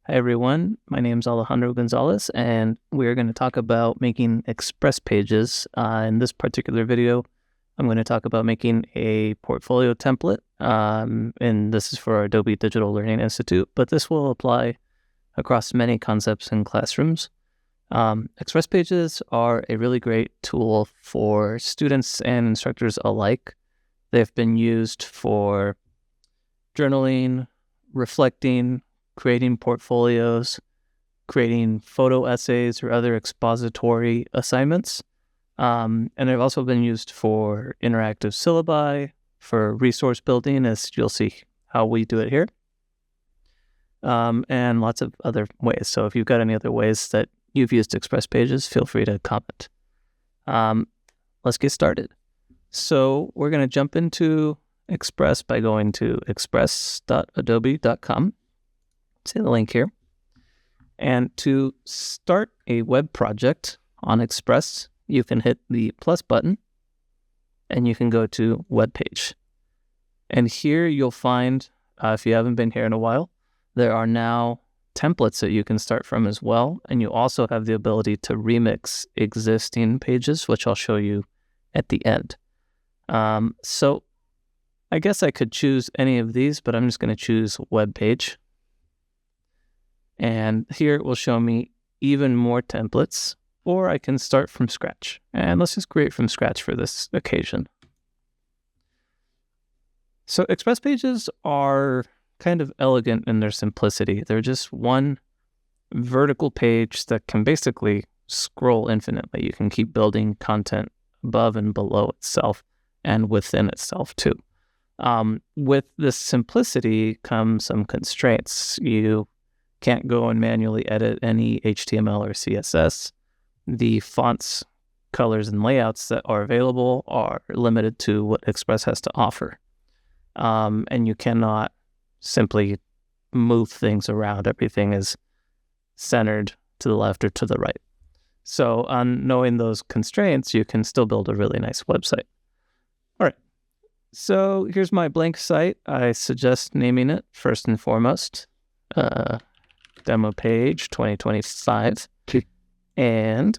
Hi everyone, my name is Alejandro Gonzalez and we're going to talk about making Express pages. In this particular video, I'm going to talk about making a portfolio template, and this is for our Adobe Digital Learning Institute, but this will apply across many concepts in classrooms. Express pages are a really great tool for students and instructors alike. They've been used for journaling, reflecting, creating portfolios, creating photo essays or other expository assignments. And they've also been used for interactive syllabi, for resource building, as you'll see how we do it here, and lots of other ways. So if you've got any other ways that you've used Express pages, feel free to comment. Let's get started. So we're going to jump into Express by going to express.adobe.com. See the link here. And to start a web project on Express, you can hit the plus button and you can go to web page. And here you'll find, if you haven't been here in a while, there are now templates that you can start from as well. And you also have the ability to remix existing pages, which I'll show you at the end. So I guess I could choose any of these, but I'm just going to choose web page. And here it will show me even more templates, or I can start from scratch. And let's just create from scratch for this occasion. So Express pages are kind of elegant in their simplicity. They're just one vertical page that can basically scroll infinitely. You can keep building content above and below itself and within itself too. With this simplicity comes some constraints. You can't go and manually edit any HTML or CSS. The fonts, colors, and layouts that are available are limited to what Express has to offer. And you cannot simply move things around. Everything is centered to the left or to the right. So on knowing those constraints, you can still build a really nice website. All right. So here's my blank site. I suggest naming it first and foremost. Demo page 2025, and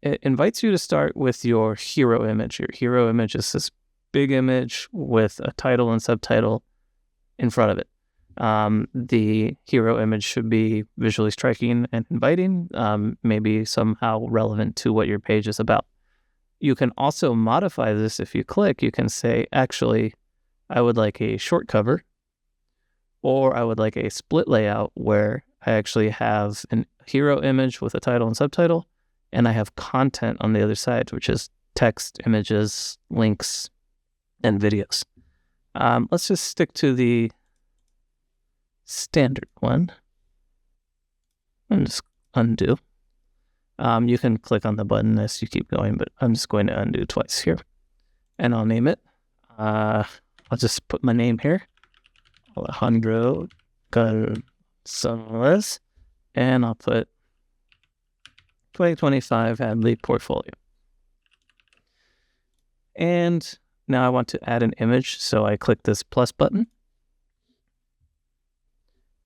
it invites you to start with your hero image. Your hero image is this big image with a title and subtitle in front of it. The hero image should be visually striking and inviting, maybe somehow relevant to what your page is about. You can also modify this. If you click, you can say, actually, I would like a short cover, or I would like a split layout where I actually have a hero image with a title and subtitle, and I have content on the other side, which is text, images, links, and videos. Let's just stick to the standard one and just undo. You can click on the button as you keep going, but I'm just going to undo twice here. And I'll name it. I'll just put my name here. Alejandro Gonzalez, and I'll put 2025 Hadley portfolio. And now I want to add an image, so I click this plus button.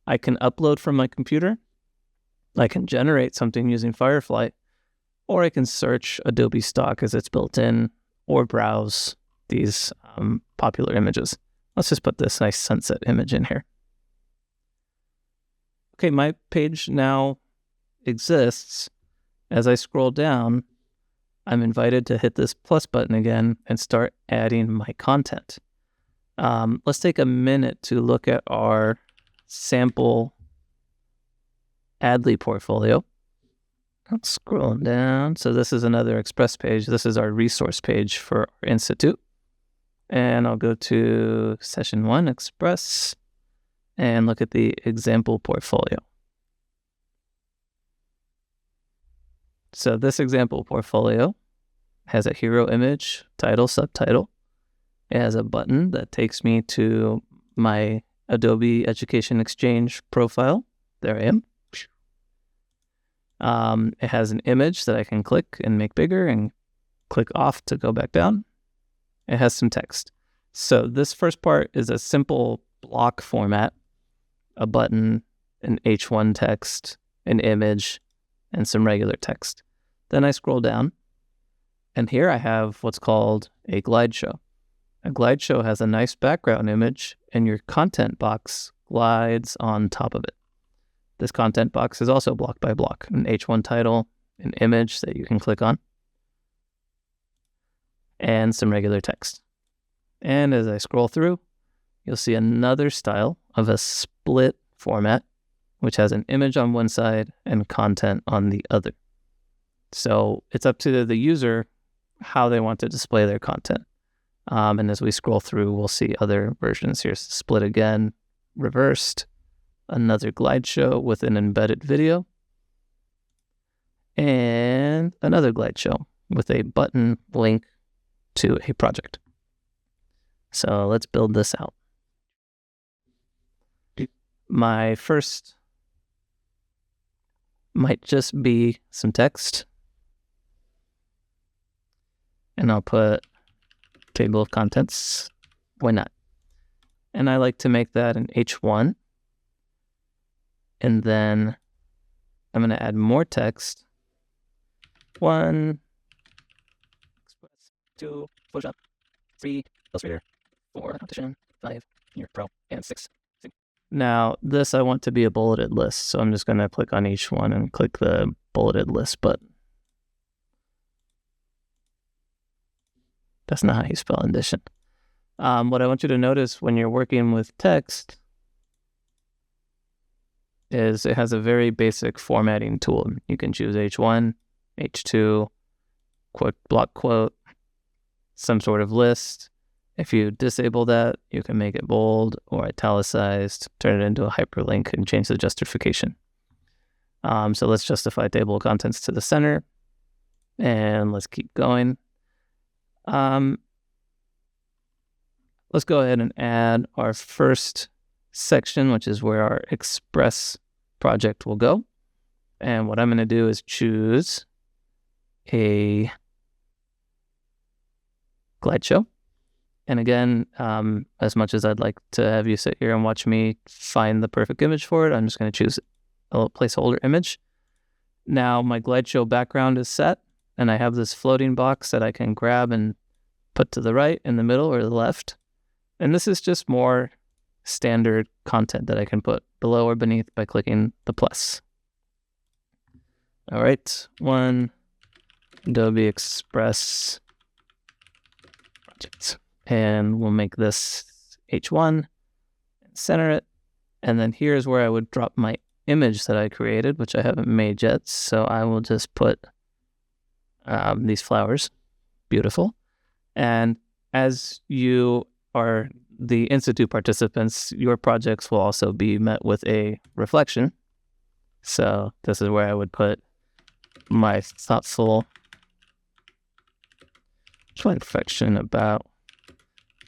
I can upload from my computer. I can generate something using Firefly, or I can search Adobe stock as it's built in, or browse these popular images. Let's just put this nice sunset image in here. Okay, my page now exists. As I scroll down, I'm invited to hit this plus button again and start adding my content. Let's take a minute to look at our sample Adley portfolio. I'm scrolling down. So this is another Express page. This is our resource page for our institute. And I'll go to session 1, Express, and look at the example portfolio. So this example portfolio has a hero image, title, subtitle. It has a button that takes me to my Adobe Education Exchange profile. There I am. It has an image that I can click and make bigger and click off to go back down. It has some text. So this first part is a simple block format, a button, an H1 text, an image, and some regular text. Then I scroll down, and here I have what's called a glide show. A glide show has a nice background image, and your content box glides on top of it. This content box is also block by block, an H1 title, an image that you can click on, and some regular text. And as I scroll through, you'll see another style of a split format, which has an image on one side and content on the other. So it's up to the user how they want to display their content. And as we scroll through, we'll see other versions. Here's split again, reversed, another glide show with an embedded video, and another glide show with a button link to a project. So let's build this out. My first might just be some text. And I'll put table of contents. Why not? And I like to make that an H1. And then I'm going to add more text. 1, Express, 2, Photoshop, 3, Illustrator, 4, Competition, 5, Premiere Pro, and 6. Now, this I want to be a bulleted list, so I'm just going to click on each one and click the bulleted list button. That's not how you spell addition. What I want you to notice when you're working with text is it has a very basic formatting tool. You can choose H1, H2, quote, block quote, some sort of list. If you disable that, you can make it bold or italicized, turn it into a hyperlink, and change the justification. So let's justify table of contents to the center, and let's keep going. Let's go ahead and add our first section, which is where our Express project will go. And what I'm going to do is choose a glide show. And again, as much as I'd like to have you sit here and watch me find the perfect image for it, I'm just going to choose a little placeholder image. Now my glide show background is set, and I have this floating box that I can grab and put to the right, in the middle, or the left. And this is just more standard content that I can put below or beneath by clicking the plus. All right, one Adobe Express project. And we'll make this H1, center it, and then here's where I would drop my image that I created, which I haven't made yet. So I will just put these flowers. Beautiful. And as you are the Institute participants, your projects will also be met with a reflection. So this is where I would put my thoughtful reflection about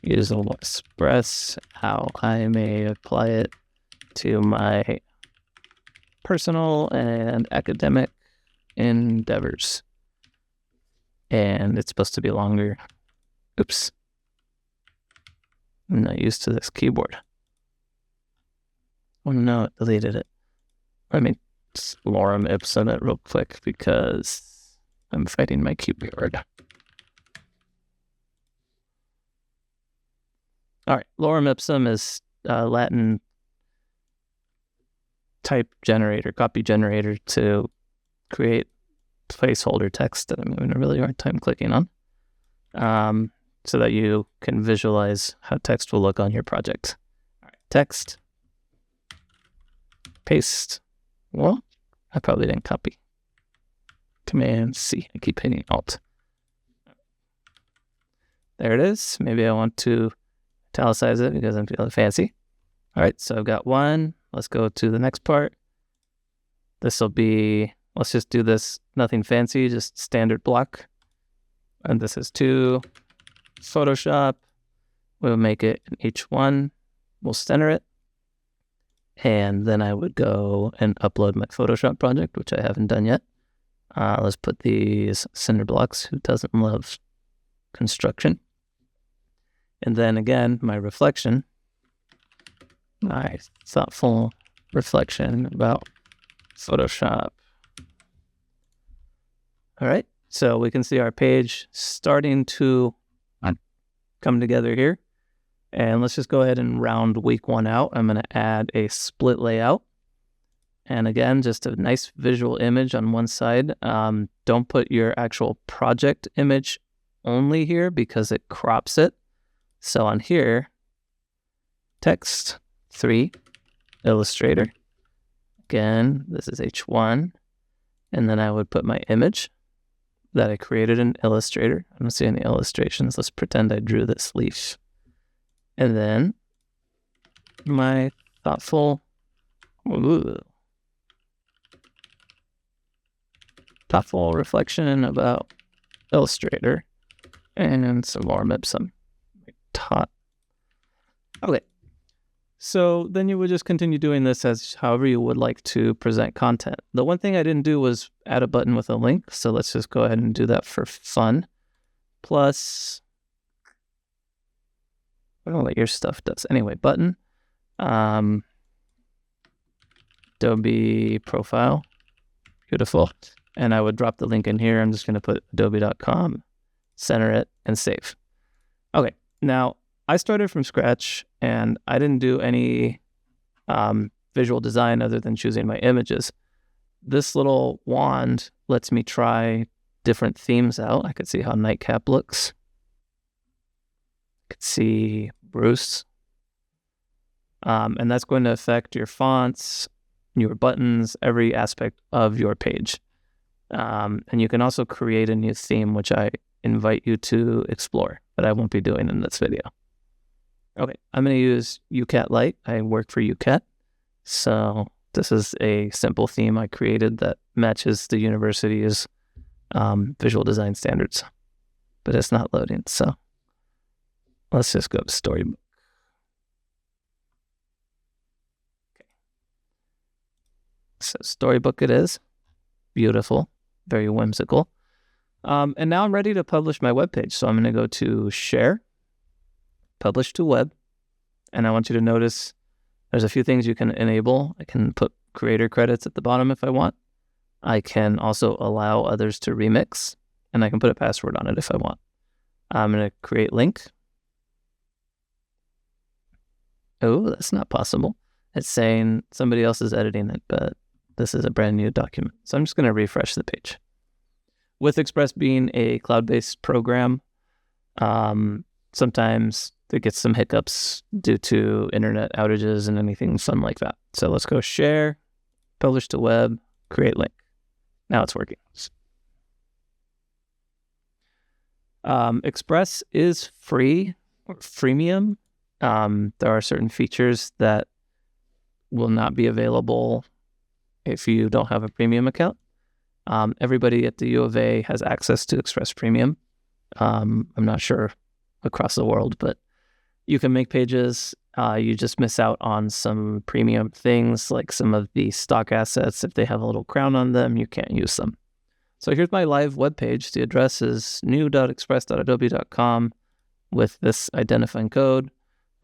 using Express, how I may apply it to my personal and academic endeavors. And it's supposed to be longer. Oops. I'm not used to this keyboard. Oh no, it deleted it. Let me lorem ipsum it real quick because I'm fighting my keyboard. All right, lorem ipsum is Latin type generator, copy generator to create placeholder text that I'm having a really hard time clicking on, so that you can visualize how text will look on your project. All right, text, paste. Well, I probably didn't copy. Command C. I keep hitting Alt. There it is. Maybe I want to italicize it because I'm feeling fancy. All right, so I've got one. Let's go to the next part. This will be, let's just do this, nothing fancy, just standard block. And this is 2. Photoshop. We'll make it an H1. We'll center it. And then I would go and upload my Photoshop project, which I haven't done yet. Let's put these center blocks. Who doesn't love construction? And then again, my reflection, my thoughtful reflection about Photoshop. All right, so we can see our page starting to come together here. And let's just go ahead and round week 1 out. I'm going to add a split layout. And again, just a nice visual image on one side. Don't put your actual project image only here because it crops it. So on here, text 3, Illustrator. Again, this is H1. And then I would put my image that I created in Illustrator. I don't see any illustrations. Let's pretend I drew this leaf. And then my thoughtful reflection about Illustrator and some more Mipsum. Okay. So then you would just continue doing this as however you would like to present content. The one thing I didn't do was add a button with a link. So let's just go ahead and do that for fun. Plus, I don't know what your stuff does. Anyway, button. Adobe profile. Beautiful. And I would drop the link in here. I'm just going to put adobe.com, center it, and save. Okay. Now, I started from scratch, and I didn't do any visual design other than choosing my images. This little wand lets me try different themes out. I could see how Nightcap looks. I could see Bruce. And that's going to affect your fonts, your buttons, every aspect of your page. And you can also create a new theme, which I invite you to explore, but I won't be doing in this video. Okay, I'm going to use UCAT Lite. I work for UCAT. So this is a simple theme I created that matches the university's visual design standards. But it's not loading, so let's just go to Storybook. Okay. So Storybook it is. Beautiful, very whimsical. And now I'm ready to publish my webpage. So I'm going to go to Share, Publish to Web, and I want you to notice there's a few things you can enable. I can put creator credits at the bottom if I want. I can also allow others to remix, and I can put a password on it if I want. I'm going to create link. Oh, that's not possible. It's saying somebody else is editing it, but this is a brand new document. So I'm just going to refresh the page. With Express being a cloud-based program, sometimes it gets some hiccups due to internet outages and anything fun like that. So let's go Share, Publish to Web, Create Link. Now it's working. Express is free or freemium. There are certain features that will not be available if you don't have a premium account. Everybody at the U of A has access to Express Premium. I'm not sure across the world, but you can make pages. You just miss out on some premium things, like some of the stock assets. If they have a little crown on them, you can't use them. So here's my live web page. The address is new.express.adobe.com with this identifying code.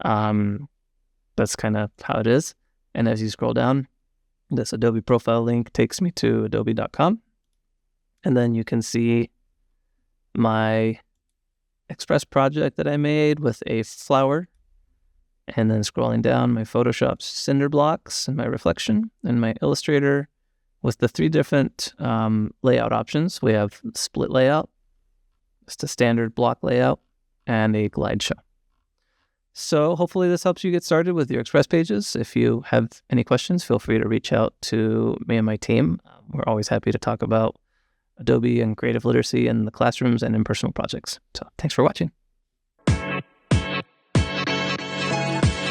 That's kind of how it is. And as you scroll down, this Adobe profile link takes me to adobe.com. And then you can see my Express project that I made with a flower. And then scrolling down, my Photoshop cinder blocks and my reflection and my Illustrator with the 3 different layout options. We have split layout, just a standard block layout, and a glide show. So hopefully this helps you get started with your Express pages. If you have any questions, feel free to reach out to me and my team. We're always happy to talk about Adobe and creative literacy in the classrooms and in personal projects. So thanks for watching.